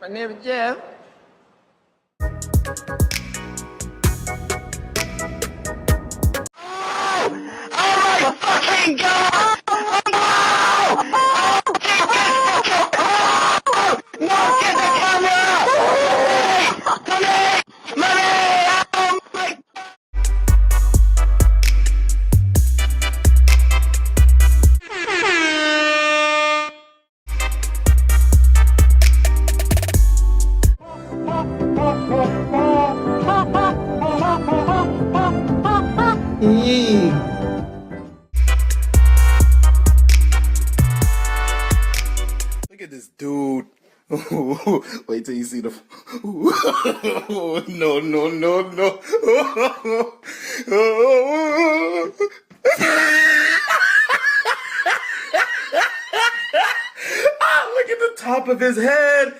name is Jeff. Oh my fucking god! No, get the camera! Money! Money! Oh my... Look at this dude. Wait till you see the. No, no, no, no. Look at the top of his head.